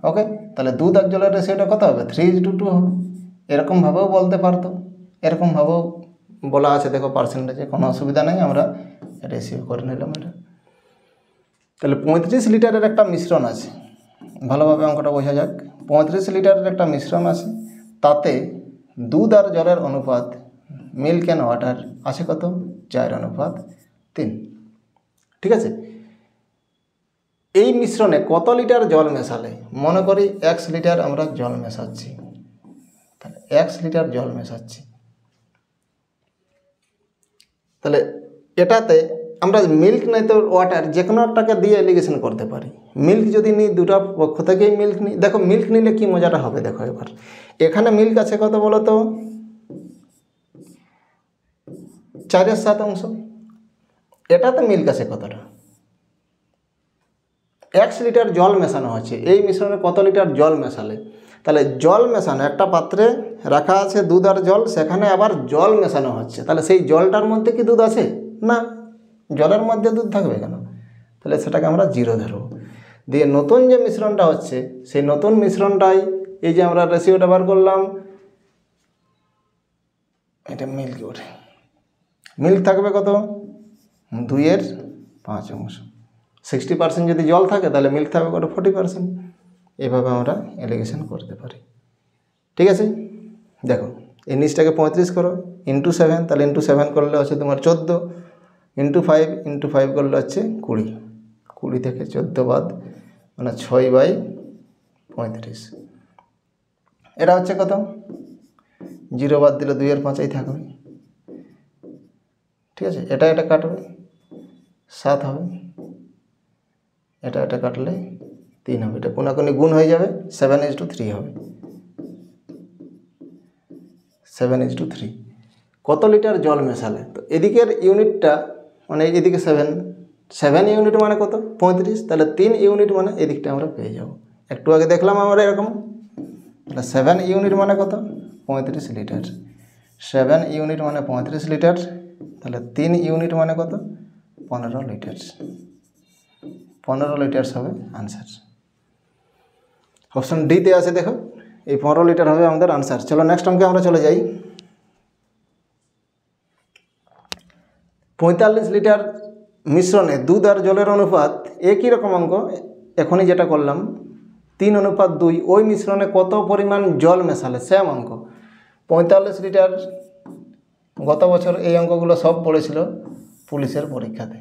ওকে, তাহলে দুধ আর জলের রেশিওটা কত হবে, 3:2 হবে। এরকমভাবেও বলতে পারতো, এরকমভাবেও বলা আছে, দেখো পার্সেন্টেজে কোনো অসুবিধা নেই, আমরা রেশিও করে নিলাম এটা। তাহলে 35 লিটারের একটা মিশ্রণ আছে, ভালোভাবে অঙ্কটা বোঝা যাক। 35 লিটারের একটা মিশ্রণ আছে, তাতে দুধ আর জলের অনুপাত মিল্ক অ্যান্ড ওয়াটার আছে কত, 4:3। ঠিক আছে, এই মিশ্রণে কত লিটার জল মেশালে, মনে করি 1 লিটার আমরা জল মেশাচ্ছি, তাহলে 1 লিটার জল মেশাচ্ছি, তাহলে এটাতে আমরা মিল্ক নাই তো ওয়াটার যে কোনো একটাকে দিয়ে এলিগেশন করতে পারি। মিল্ক যদি নিই, দুটো পক্ষ থেকেই মিল্ক নিই, দেখো মিল্ক নিলে কি মজাটা হবে, দেখো এবার এখানে মিল্ক আছে কত বলো তো, 4/7। এটাতে মিল্ক আছে কতটা, 1 লিটার জল মেশানো হচ্ছে। এই মিশ্রণে কত লিটার জল মেশালে, তাহলে জল মেশানো, একটা পাত্রে রাখা আছে দুধ আর জল, সেখানে আবার জল মেশানো হচ্ছে, তাহলে সেই জলটার মধ্যে কি দুধ আছে, না, জলের মধ্যে দুধ থাকবে কেন, তাহলে সেটাকে আমরা 0 ধরব। দিয়ে নতুন যে মিশ্রণটা হচ্ছে, সেই নতুন মিশ্রণটাই এই যে আমরা রেশিওটা বার করলাম, এটা মিল্ক ওঠে, মিল্ক থাকবে কত, 2/5। 60% যদি জল থাকে তাহলে মিল্ক থাকবে কত, 40%। এভাবে আমরা এলিগেশন করতে পারি। ঠিক আছে, দেখো এই নিচটাকে 35 করো, ইন্টু 7, তাহলে ইন্টু 7 করলে হচ্ছে তোমার 14, ইন্টু 5 করলে হচ্ছে 20, 20 থেকে 14 বাদ মানে 6/35। এটা হচ্ছে কত, 0 বাদ দিলে 2/5 থাকবে। ঠিক আছে, এটা কাটবে 7 হবে, এটা কাটলে 3 হবে, এটা কোনাকুনি গুণ হয়ে যাবে, 7:3 হবে, 7:3। কত লিটার জল মেশালে, তো এদিকের ইউনিটটা মানে এদিকে 7 ইউনিট মানে কত, 35, তাহলে 3 ইউনিট মানে এদিকটা আমরা পেয়ে যাব। একটু আগে দেখলাম আমরা এরকম, তাহলে 7 ইউনিট মানে কত, 35 লিটার। 7 ইউনিট মানে 35 লিটার, তাহলে 3 ইউনিট মানে কত, 15 লিটার। 15 লিটার হবে আনসার। অপশন ডিতে আছে, দেখো এই 15 লিটার হবে আমাদের আনসার। চলো নেক্সট অঙ্কে আমরা চলে যাই। 45 লিটার মিশ্রণে দুধ আর জলের অনুপাত, একই রকম অঙ্ক, এখনই যেটা করলাম 3:2। ওই মিশ্রণে কত পরিমাণ জল মেশালে, সেম অঙ্ক। 45 লিটার, গত বছর এই অঙ্কগুলো সব পড়েছিল পুলিশের পরীক্ষাতে।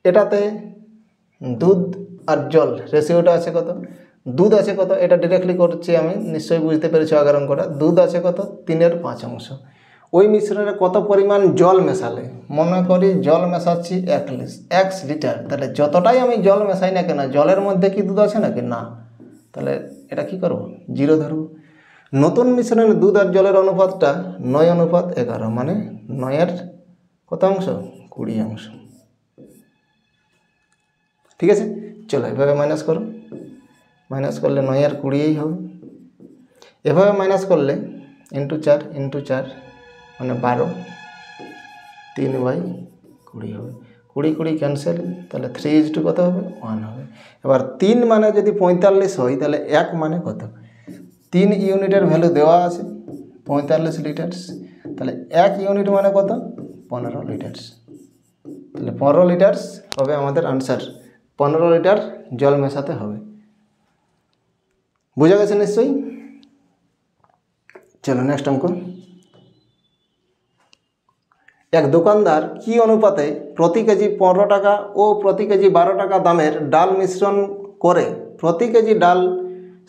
এটাতে দুধ আর জল রেশিওটা আছে কত, দুধ আছে কত, এটা ডিরেক্টলি করছি আমি, নিশ্চয়ই বুঝতে পেরেছো আগের অঙ্কটা। দুধ আছে কত, 3/5। ওই মিশ্রণে কত পরিমাণ জল মেশালে, মনে করি জল মেশাচ্ছি 1 লিটার, তাহলে যতটাই আমি জল মেশাই না কেন, জলের মধ্যে কি দুধ আছে নাকি, না, তাহলে এটা কি করব, 0 ধরব। নতুন মিশ্রণে দুধ আর জলের অনুপাতটা 9:11, মানে 9-এর কত অংশ? 20 অংশ। ঠিক আছে, চলো এভাবে মাইনাস করো। মাইনাস করলে 9 আর 20 হবে। এভাবে মাইনাস করলে ইন্টু 4 মানে 12, 3/20 হবে। 20 ক্যান্সেল, তাহলে 3:2 কত হবে? 1 হবে। এবার 3 মানে যদি 45 হয় তাহলে 1 মানে কত? 3 ইউনিটের ভ্যালু দেওয়া আছে 45 লিটার্স, তাহলে 1 ইউনিট মানে কত? 15 লিটার্স। তাহলে 15 লিটার্স হবে আমাদের আনসার। 15 লিটার জল মেশাতে হবে। বোঝা গেছে নিশ্চয়ই? চলো নেক্সট অঙ্ক। এক দোকানদার কি অনুপাতে প্রতি কেজি 15 টাকা ও প্রতি কেজি 12 টাকা দামের ডাল মিশ্রণ করে প্রতি কেজি ডাল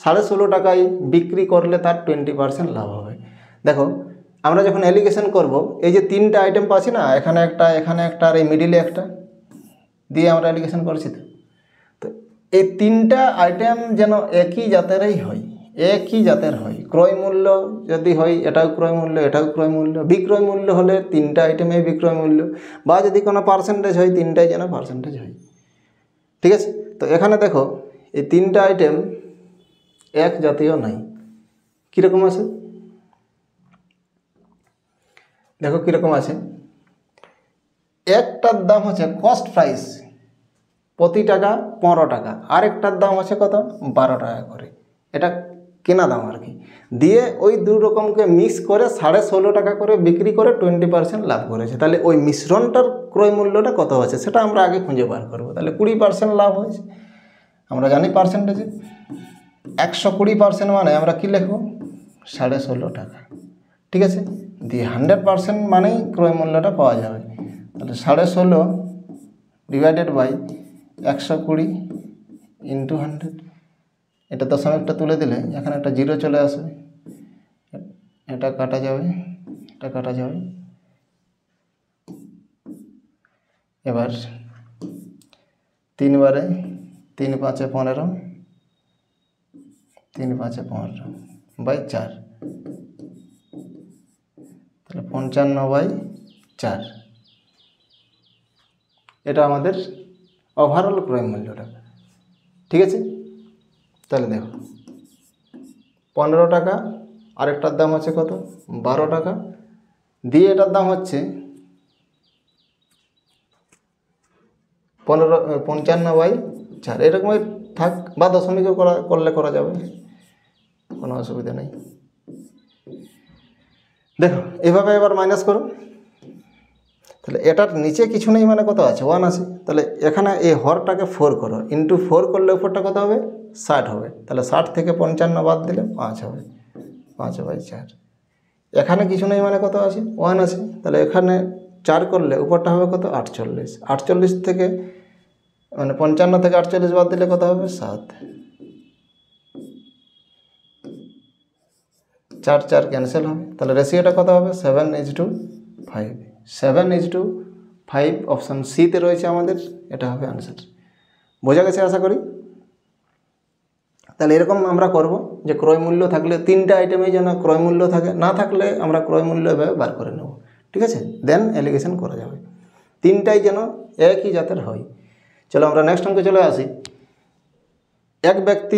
16.5 টাকায় বিক্রি করলে তার 20% লাভ হবে? দেখো, আমরা যখন অ্যালিগেশন করব, এই যে 3টা আইটেম পাচ্ছি না, এখানে একটা, এখানে একটা, আর এই মিডিলে একটা দিয়ে আমরা অ্যালিগেশন করছি। তো এই 3টা আইটেম যেন একই জাতেরই হয়, একই জাতের হয়। ক্রয় মূল্য যদি হয় এটাও ক্রয় মূল্য, এটাও ক্রয় মূল্য। বিক্রয় মূল্য হলে 3টা আইটেমে বিক্রয় মূল্য, বা যদি কোনো পার্সেন্টেজ হয় 3টাই যেন পার্সেন্টেজ হয়। ঠিক আছে, তো এখানে দেখো এই 3টা আইটেম এক জাতীয় নাই। কীরকম আছে দেখো, কীরকম আছে। একটার দাম হচ্ছে কস্ট প্রাইস প্রতি টাকা 15 টাকা, আর একটার দাম আছে কত? 12 টাকা করে। এটা কেনা দাম আর কি। দিয়ে ওই দু রকমকে মিক্স করে 16.5 টাকা করে বিক্রি করে 20% লাভ করেছে। তাহলে ওই মিশ্রণটার ক্রয় মূল্যটা কত আছে সেটা আমরা আগে খুঁজে বার করবো। তাহলে 20% লাভ হয়েছে, আমরা জানি পার্সেন্টেজে 120% মানে আমরা কী লিখব? 16.5 টাকা। ঠিক আছে, দিয়ে 100% মানেই ক্রয় মূল্যটা পাওয়া যাবে। তাহলে 16.5 ডিভাইডেড বাই 120 ইন্টু 100। এটা দশমিকটা তুলে দিলে এখানে একটা 0 চলে আসবে, এটা কাটা যাবে, এটা কাটা যাবে। এবার 3 বারে 3 5 15, 3 5 15 বাই 4, তাহলে 55/4। এটা আমাদের ওভারঅল ক্রয় মূল্যটা। ঠিক আছে, তাহলে দেখো 15 টাকা, আরেকটার দাম আছে কত? 12 টাকা, দিয়ে এটার দাম হচ্ছে 55/4। এরকমই থাক, বা দশমিকও করলে করা যাবে, কোনো অসুবিধা নেই। দেখো এভাবে এবার মাইনাস করো। তাহলে এটার নিচে কিছু নেই মানে কত আছে? 1 আছে। তাহলে এখানে এই হরটাকে 4 করো, ইন্টু 4 করলে উপরটা কত হবে? 60 হবে। তাহলে 60 থেকে 55 বাদ দিলে 5 হবে, 5/4। এখানে কিছু নেই মানে কত আছে? 1 আছে। তাহলে এখানে 4 করলে উপরটা হবে কত? 48। 48 থেকে মানে 55 থেকে 48 বাদ দিলে কত হবে? 7। 4 ক্যান্সেল হবে। তাহলে রেশিওটা কত হবে? 7:5। 7:5 অপশান সিতে রয়েছে আমাদের, এটা হবে আনসার। বোঝা গেছে আশা করি। তাহলে এরকম আমরা করব যে ক্রয় মূল্য থাকলে 3টা আইটেমেই যেন ক্রয় মূল্য থাকে, না থাকলে আমরা ক্রয় মূল্য এভাবে বার করে নেব। ঠিক আছে, দেন অ্যালিগেশন করা যাবে। 3টাই যেন একই জাতের হয়। চলো আমরা নেক্সট অঙ্কে চলে আসি। এক ব্যক্তি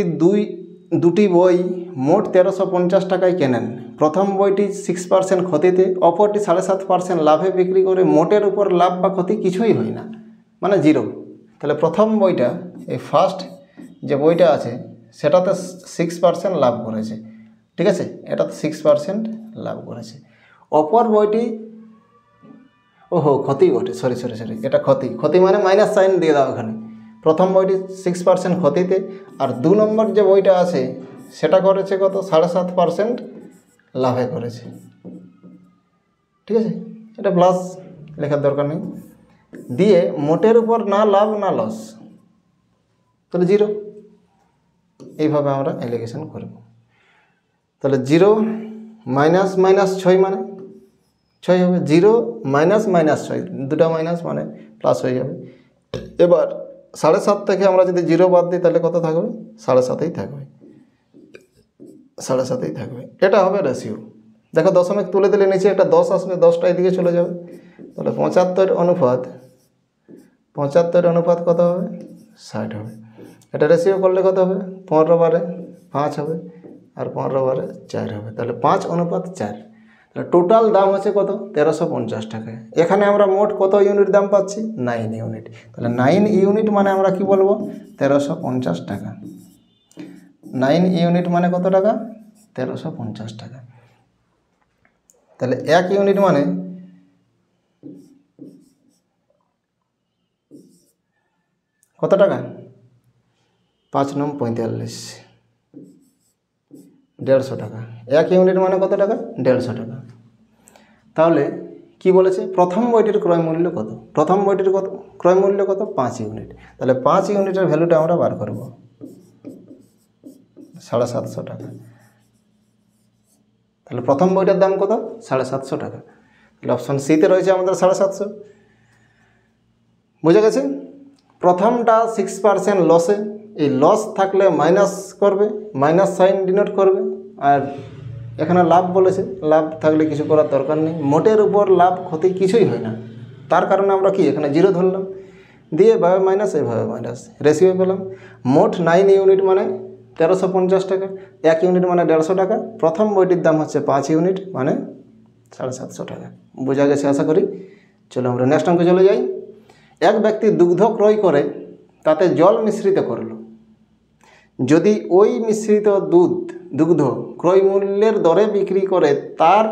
দুটি বই মোট 1350 টাকায় কেনেন। প্রথম বইটি 6% ক্ষতিতে, অপরটি 7.5% লাভে বিক্রি করে মোটের উপর লাভ বা ক্ষতি কিছুই হয় না, মানে 0। তাহলে প্রথম বইটা, এই ফার্স্ট যে বইটা আছে সেটাতে 6% লাভ করেছে। ঠিক আছে, এটাতে 6% লাভ করেছে। অপর বইটি, ক্ষতি ঘটে, সরি, এটা ক্ষতি মানে মাইনাস সাইন দিয়ে দাও এখানে। প্রথম বইটি 6% ক্ষতিতে, আর 2 নম্বর যে বইটা আছে সেটা করেছে কত? 7.5% লাভে করেছে। ঠিক আছে, এটা প্লাস লেখার দরকার নেই। দিয়ে মোটের উপর না লাভ না লস, তাহলে 0। এইভাবে আমরা অ্যালিগেশন করব। তাহলে 0 -6 মানে 6 হবে। 0 -6, দুটা মাইনাস মানে প্লাস হয়ে যাবে। এবার 7.5 থেকে আমরা যদি 0 বাদ দিই তাহলে কত থাকবে? 7.5ই থাকবে। 7.5 থাকবে, এটা হবে রেশিও। দেখো দশমিক তুলে দিলে নিচে একটা 10 আসবে, 10টা এদিকে চলে যাবে, তাহলে 75 অনুপাত কত হবে? 60 হবে। এটা রেশিও করলে কত হবে? 15/5 হবে, আর 15/4 হবে, তাহলে 5:4। তাহলে টোটাল দাম হচ্ছে কত? 1350 টাকা। এখানে আমরা মোট কত ইউনিট দাম পাচ্ছি? 9 ইউনিট। তাহলে 9 ইউনিট মানে আমরা কি বলবো? 1350 টাকা। 9 ইউনিট মানে কত টাকা? 1350 টাকা। তাহলে 1 ইউনিট মানে কত টাকা? 5 9 45, 150 টাকা। 1 ইউনিট মানে কত টাকা? 150 টাকা। তাহলে কি বলেছে? প্রথম বইটির ক্রয় মূল্য কত? প্রথম বইটির কত ক্রয় মূল্য কত? 5 ইউনিট। তাহলে 5 ইউনিটের ভ্যালুটা আমরা বার করব, 750 টাকা। তাহলে প্রথম বইটার দাম কত? 750 টাকা। তাহলে অপশন সিতে রয়েছে আমাদের 750। বুঝে গেছে? প্রথমটা 6% লসে, এই লস থাকলে মাইনাস করবে, মাইনাস সাইন ডিনোট করবে। আর এখানে লাভ বলেছে, লাভ থাকলে কিছু করার দরকার নেই। মোটের উপর লাভ ক্ষতি কিছুই হয় না, তার কারণে আমরা কি এখানে 0 ধরলাম, দিয়ে এভাবে মাইনাস, এভাবে মাইনাস, রেশিও পেলাম। মোট 9 ইউনিট মানে 1350 টাকা, 1 ইউনিট মানে 150 টাকা। প্রথম বইটির দাম হচ্ছে 5 ইউনিট মানে 750 টাকা। বোঝা গেছে আশা করি। চলো আমরা নেক্সট অঙ্কে চলে যাই। এক ব্যক্তি দুগ্ধ ক্রয় করে তাতে জল মিশ্রিত করল। যদি ওই মিশ্রিত দুগ্ধ ক্রয় মূল্যের দরে বিক্রি করে তার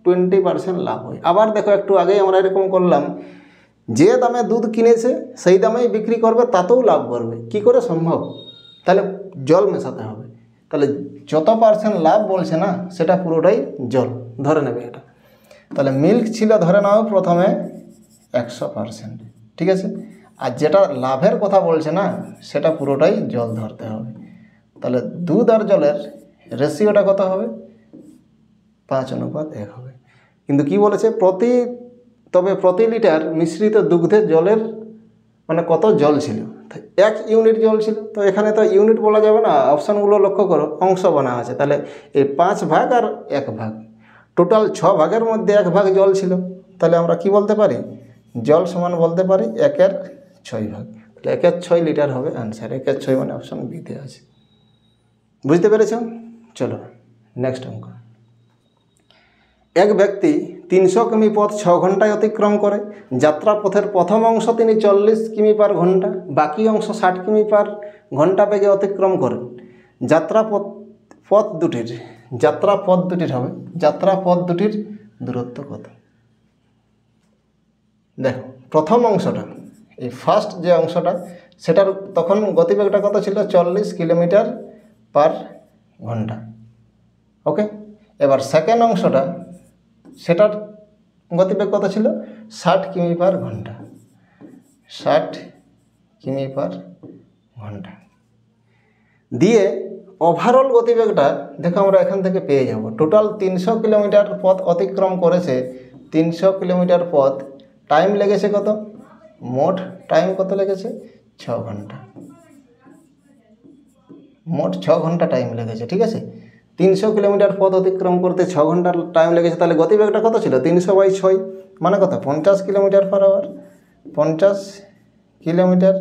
20% লাভ হয়। আবার দেখো, একটু আগেই আমরা এরকম করলাম, যে দামে দুধ কিনেছে সেই দামেই বিক্রি করবে, তাতেও লাভ করবে। কি করে সম্ভব? তাহলে জল মেশাতে হবে। তাহলে যত পার্সেন্ট লাভ বলছে না, সেটা পুরোটাই জল ধরে নেবে এটা। তাহলে মিল্ক ছিল ধরে নাও প্রথমে 100%, ঠিক আছে। আর যেটা লাভের কথা বলছে না, সেটা পুরোটাই জল ধরতে হবে। তাহলে দুধ আর জলের রেশিওটা কত হবে? 5:1 হবে। কিন্তু কি বলেছে? প্রতি লিটার মিশ্রিত দুগ্ধের জলের মানে কত জল ছিল? 1 ইউনিট জল ছিল। তো এখানে তো ইউনিট বলা যাবে না, অপশানগুলো লক্ষ্য করো, অংশ বানা আছে। তাহলে এই 5 ভাগ আর 1 ভাগ, টোটাল 6 ভাগের মধ্যে 1 ভাগ জল ছিল। তাহলে আমরা কি বলতে পারি? জল সমান বলতে পারি 1/6 ভাগ। তাহলে 1/6 লিটার হবে আনসার। 1/6 মানে অপশান বিতে আছে। বুঝতে পেরেছ? চলো নেক্সট অঙ্ক। এক ব্যক্তি 300 কিমি পথ 6 ঘন্টায় অতিক্রম করে। যাত্রাপথের প্রথম অংশ তিনি 40 কিমি পার ঘন্টা, বাকি অংশ 60 কিমি পার ঘন্টা বেগে অতিক্রম করেন। যাত্রাপথ দুটির দূরত্ব কত? দেখো, প্রথম অংশটা, এই ফার্স্ট যে অংশটা, সেটার তখন গতিবেগটা কত ছিল? 40 কিলোমিটার পার ঘন্টা। ওকে। এবার সেকেন্ড অংশটা, সেটার গতিবেগ কত ছিল? 60 কিমি পার ঘন্টা। 60 কিমি পার ঘন্টা দিয়ে ওভারঅল গতিবেগটা দেখো আমরা এখান থেকে পেয়ে যাব। টোটাল 300 কিলোমিটার পথ অতিক্রম করেছে। 300 কিলোমিটার পথ টাইম লেগেছে কত? মোট টাইম কত লেগেছে? 6 ঘন্টা। মোট 6 ঘন্টা টাইম লেগেছে, ঠিক আছে। 300 কিলোমিটার পথ অতিক্রম করতে 6 ঘন্টার টাইম লেগেছে। তাহলে গতিবেগটা কত ছিল? 300/6 মানে কত? 50 kilometre per hour. 50 kilometre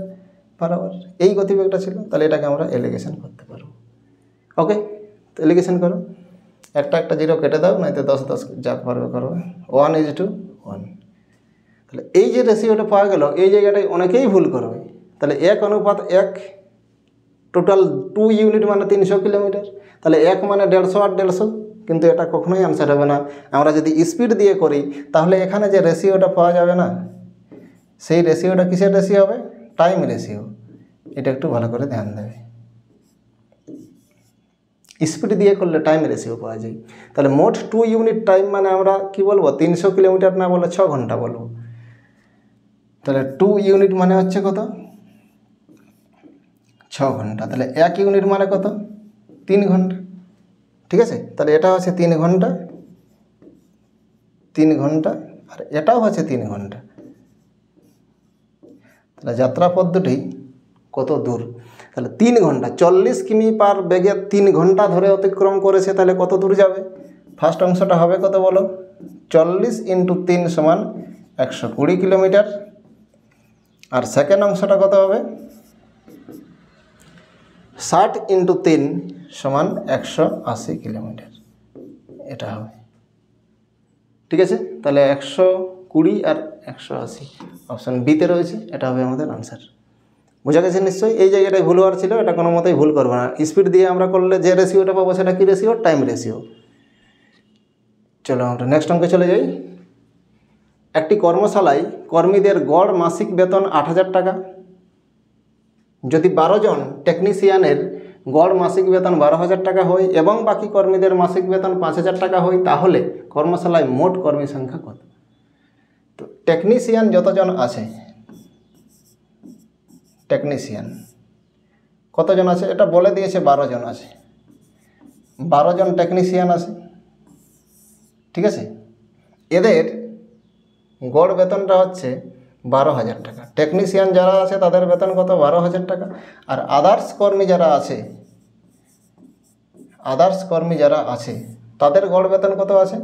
per hour এই গতিবেগটা ছিল। তাহলে এটাকে আমরা এলিগেশন করতে পারবো। ওকে, তো এলিগেশন করো। একটা 0 কেটে দাও, নয়তো 10 যা পারবে করো। 1:1। তাহলে এই যে রেশিওটা পাওয়া গেল, এই জায়গাটায় অনেকেই ভুল করবে। তাহলে 1:1, টোটাল 2 ইউনিট মানে 300 কিলোমিটার। তাহলে 1 মানে 150 আর 150, কিন্তু এটা কখনোই আনসার হবে না। আমরা যদি স্পিড দিয়ে করি, তাহলে এখানে যে রেশিওটা পাওয়া যাবে না, সেই রেশিওটা কিসের রেশিও হবে? Time ratio. এটা একটু ভালো করে ধ্যান দেবে। স্পিড দিয়ে করলে টাইম রেশিও পাওয়া যায়। তাহলে মোট 2 ইউনিট টাইম মানে আমরা কি বলবো? 300 কিলোমিটার না বলে 6 ঘন্টা বলবো। তাহলে 2 ইউনিট মানে হচ্ছে কত? 6 ঘন্টা। তাহলে 1 ইউনিট মানে কত? 3 ঘন্টা, ঠিক আছে। তাহলে এটা হচ্ছে 3 ঘন্টা, 3 ঘন্টা, আর এটাও হচ্ছে 3 ঘন্টা। তাহলে যাত্রা পথ দুটি কত দূর, তাহলে 3 ঘন্টা 40 কিমি পার বেগে 3 ঘন্টা ধরে অতিক্রম করেছে, তাহলে কত দূর যাবে? ফার্স্ট অংশটা হবে কত বলো? 40 × 3 সমান 120 কিলোমিটার। আর সেকেন্ড অংশটা কত হবে? 60 × 3 সমান 180 কিলোমিটার, এটা হবে। ঠিক আছে, তাহলে 120 আর 180 অপশান বিতে রয়েছে, এটা হবে আমাদের আনসার। বোঝা গেছে নিশ্চয়ই? এই জায়গাটায় ভুল হওয়ার ছিল, এটা কোনো মতেই ভুল করবে না। স্পিড দিয়ে আমরা করলে যে রেশিওটা পাবো সেটা কী রেশিও? Time ratio. চলো আমরা নেক্সট অঙ্কে চলে যাই। একটি কর্মশালায় কর্মীদের গড় মাসিক বেতন 8,000 টাকা। যদি 12 জন টেকনিশিয়ানের গড় মাসিক বেতন 12,000 টাকা হয় এবং বাকি কর্মীদের মাসিক বেতন 5,000 টাকা হয়, তাহলে কর্মশালায় মোট কর্মী সংখ্যা কত? তো টেকনিশিয়ান যতজন আছে, টেকনিশিয়ান কতজন আছে এটা বলে দিয়েছে, 12 জন আছে। 12 জন টেকনিশিয়ান আছে, ঠিক আছে। এদের গড় বেতনটা হচ্ছে 12,000 টাকা। টেকনিশিয়ান যারা আছে তাদের বেতন কত? 12,000 টাকা। আর আদার্স কর্মী যারা আছে, তাদের গড় বেতন কত আছে?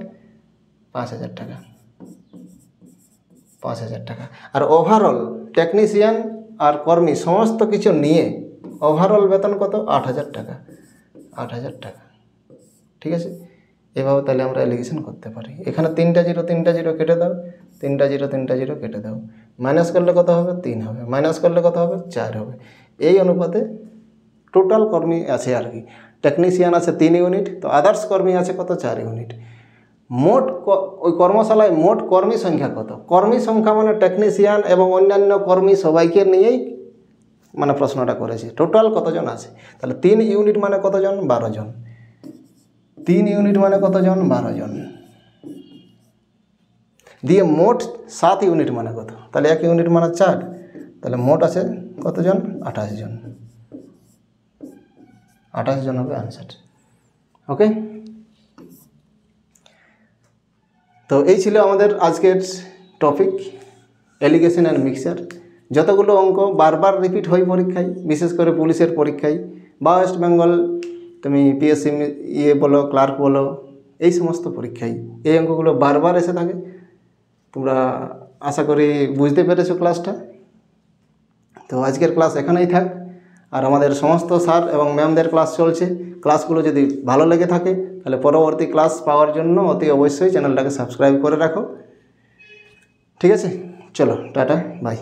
5,000 টাকা। 5,000 টাকা। আর ওভারঅল টেকনিশিয়ান আর কর্মী সমস্ত কিছু নিয়ে ওভারঅল বেতন কত? 8,000 টাকা। 8,000 টাকা, ঠিক আছে। এভাবে তাহলে আমরা এলিগেশন করতে পারি। এখানে 3টা জিরো কেটে দাও, 3টা জিরো কেটে দাও। মাইনাস করলে কত হবে? 3 হবে। মাইনাস করলে কত হবে? 4 হবে। এই অনুপাতে টোটাল কর্মী আছে আর কি। টেকনিশিয়ান আছে 3 ইউনিট, তো আদার্স কর্মী আছে কত? 4 ইউনিট। মোট ওই কর্মশালায় মোট কর্মী সংখ্যা কত? কর্মী সংখ্যা মানে টেকনিশিয়ান এবং অন্যান্য কর্মী সবাইকে নিয়েই মানে প্রশ্নটা করেছে। টোটাল কতজন আছে? তাহলে 3 ইউনিট মানে কতজন? 12 জন। 3 ইউনিট মানে কতজন? 12 জন। দিয়ে মোট 7 ইউনিট মানে কত? তাহলে 1 ইউনিট মানে 4, তাহলে মোট আছে কতজন? 28 জন। 28 জন হবে আনসার। ওকে, তো এই ছিল আমাদের আজকের টপিক, এলিগেশন অ্যান্ড মিক্সচার। যতগুলো অঙ্ক বারবার রিপিট হয় পরীক্ষায়, বিশেষ করে পুলিশের পরীক্ষায় বা ওয়েস্ট বেঙ্গল তুমি পিএসসি বলো, ক্লার্ক বলো, এই সমস্ত পরীক্ষায় এই অঙ্কগুলো বারবার এসে থাকে। তোমরা আশা করি বুঝতে পেরেছো ক্লাসটা। তো আজকের ক্লাস এখানেই থাক। আর আমাদের সমস্ত স্যার এবং ম্যামদের ক্লাস চলছে। ক্লাসগুলো যদি ভালো লেগে থাকে তাহলে পরবর্তী ক্লাস পাওয়ার জন্য অতি অবশ্যই চ্যানেলটাকে সাবস্ক্রাইব করে রাখো। ঠিক আছে, চলো টাটা, বাই।